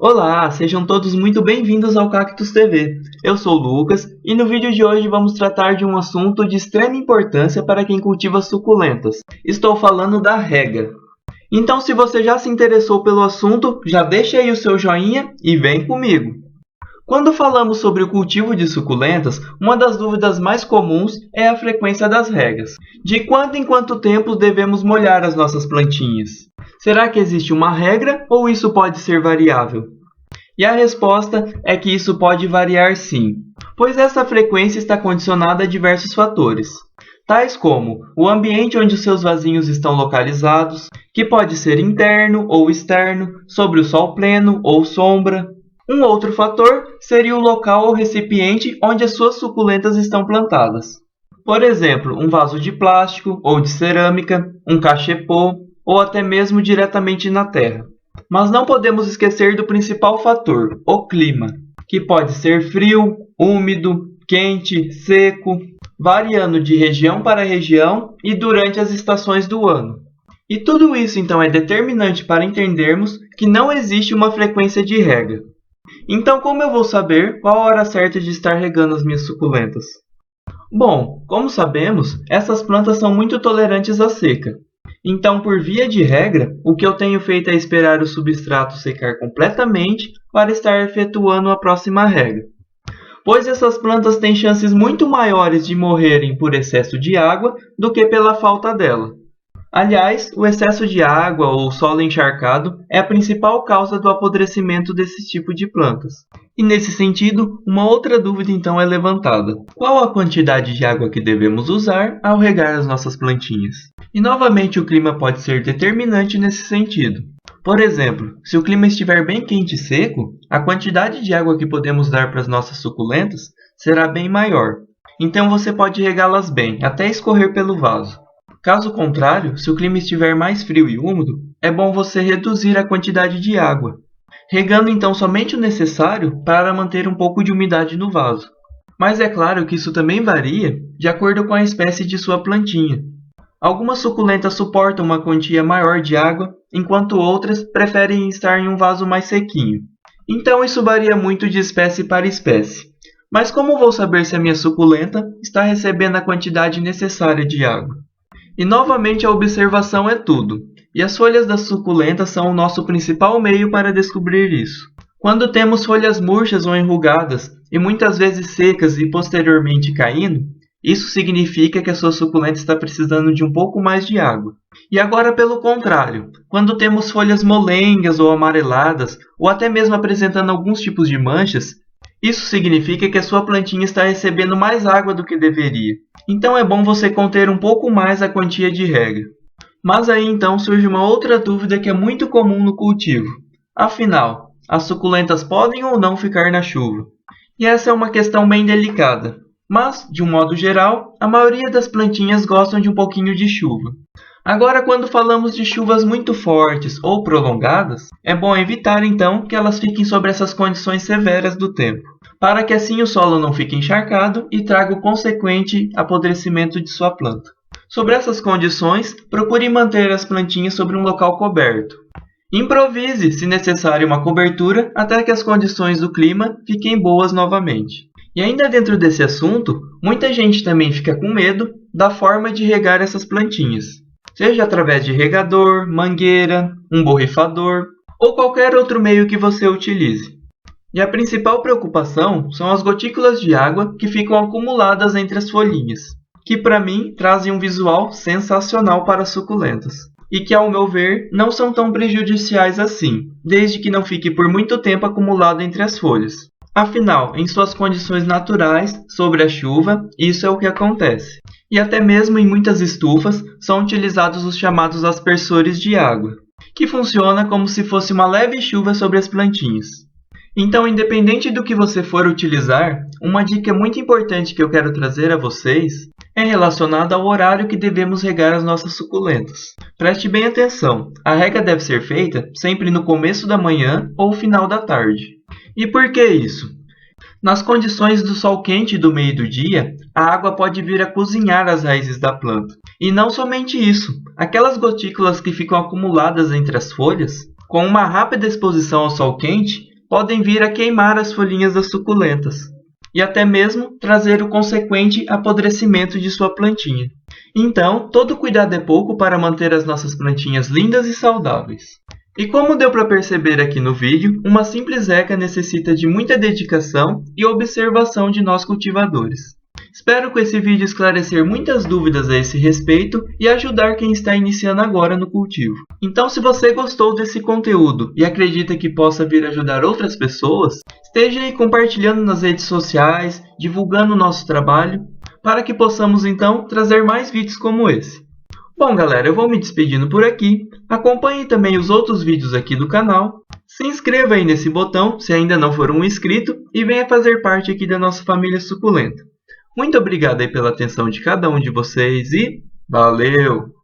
Olá, sejam todos muito bem-vindos ao Cactus TV. Eu sou o Lucas e no vídeo de hoje vamos tratar de um assunto de extrema importância para quem cultiva suculentas. Estou falando da rega. Então, se você já se interessou pelo assunto, já deixa aí o seu joinha e vem comigo. Quando falamos sobre o cultivo de suculentas, uma das dúvidas mais comuns é a frequência das regas. De quanto em quanto tempo devemos molhar as nossas plantinhas? Será que existe uma regra ou isso pode ser variável? E a resposta é que isso pode variar sim, pois essa frequência está condicionada a diversos fatores, tais como o ambiente onde os seus vasinhos estão localizados, que pode ser interno ou externo, sobre o sol pleno ou sombra. Um outro fator seria o local ou recipiente onde as suas suculentas estão plantadas. Por exemplo, um vaso de plástico ou de cerâmica, um cachepô, ou até mesmo diretamente na terra. Mas não podemos esquecer do principal fator, o clima, que pode ser frio, úmido, quente, seco, variando de região para região e durante as estações do ano. E tudo isso então é determinante para entendermos que não existe uma frequência de rega. Então, como eu vou saber qual a hora certa de estar regando as minhas suculentas? Bom, como sabemos, essas plantas são muito tolerantes à seca. Então, por via de regra, o que eu tenho feito é esperar o substrato secar completamente para estar efetuando a próxima rega, pois essas plantas têm chances muito maiores de morrerem por excesso de água do que pela falta dela. Aliás, o excesso de água ou solo encharcado é a principal causa do apodrecimento desse tipo de plantas. E nesse sentido, uma outra dúvida então é levantada: qual a quantidade de água que devemos usar ao regar as nossas plantinhas? E novamente o clima pode ser determinante nesse sentido. Por exemplo, se o clima estiver bem quente e seco, a quantidade de água que podemos dar para as nossas suculentas será bem maior. Então você pode regá-las bem, até escorrer pelo vaso. Caso contrário, se o clima estiver mais frio e úmido, é bom você reduzir a quantidade de água, regando então somente o necessário para manter um pouco de umidade no vaso. Mas é claro que isso também varia de acordo com a espécie de sua plantinha. Algumas suculentas suportam uma quantia maior de água, enquanto outras preferem estar em um vaso mais sequinho. Então isso varia muito de espécie para espécie. Mas como vou saber se a minha suculenta está recebendo a quantidade necessária de água? E novamente a observação é tudo, e as folhas das suculentas são o nosso principal meio para descobrir isso. Quando temos folhas murchas ou enrugadas, e muitas vezes secas e posteriormente caindo, isso significa que a sua suculenta está precisando de um pouco mais de água. E agora pelo contrário, quando temos folhas molengas ou amareladas, ou até mesmo apresentando alguns tipos de manchas, isso significa que a sua plantinha está recebendo mais água do que deveria. Então é bom você conter um pouco mais a quantia de rega. Mas aí então surge uma outra dúvida que é muito comum no cultivo. Afinal, as suculentas podem ou não ficar na chuva? E essa é uma questão bem delicada. Mas, de um modo geral, a maioria das plantinhas gostam de um pouquinho de chuva. Agora, quando falamos de chuvas muito fortes ou prolongadas, é bom evitar então que elas fiquem sob essas condições severas do tempo, para que assim o solo não fique encharcado e traga o consequente apodrecimento de sua planta. Sobre essas condições, procure manter as plantinhas sobre um local coberto. Improvise, se necessário, uma cobertura até que as condições do clima fiquem boas novamente. E ainda dentro desse assunto, muita gente também fica com medo da forma de regar essas plantinhas, seja através de regador, mangueira, um borrifador ou qualquer outro meio que você utilize. E a principal preocupação são as gotículas de água que ficam acumuladas entre as folhinhas, que para mim trazem um visual sensacional para as suculentas, e que ao meu ver não são tão prejudiciais assim, desde que não fique por muito tempo acumulado entre as folhas. Afinal, em suas condições naturais, sobre a chuva, isso é o que acontece. E até mesmo em muitas estufas são utilizados os chamados aspersores de água, que funciona como se fosse uma leve chuva sobre as plantinhas. Então, independente do que você for utilizar, uma dica muito importante que eu quero trazer a vocês é relacionada ao horário que devemos regar as nossas suculentas. Preste bem atenção, a rega deve ser feita sempre no começo da manhã ou final da tarde. E por que isso? Nas condições do sol quente do meio do dia, a água pode vir a cozinhar as raízes da planta. E não somente isso, aquelas gotículas que ficam acumuladas entre as folhas, com uma rápida exposição ao sol quente, podem vir a queimar as folhinhas das suculentas e até mesmo trazer o consequente apodrecimento de sua plantinha. Então, todo cuidado é pouco para manter as nossas plantinhas lindas e saudáveis. E como deu para perceber aqui no vídeo, uma simples rega necessita de muita dedicação e observação de nós cultivadores. Espero com esse vídeo esclarecer muitas dúvidas a esse respeito e ajudar quem está iniciando agora no cultivo. Então, se você gostou desse conteúdo e acredita que possa vir ajudar outras pessoas, esteja aí compartilhando nas redes sociais, divulgando o nosso trabalho, para que possamos então trazer mais vídeos como esse. Bom galera, eu vou me despedindo por aqui, acompanhe também os outros vídeos aqui do canal, se inscreva aí nesse botão se ainda não for um inscrito e venha fazer parte aqui da nossa família suculenta. Muito obrigado aí pela atenção de cada um de vocês e valeu!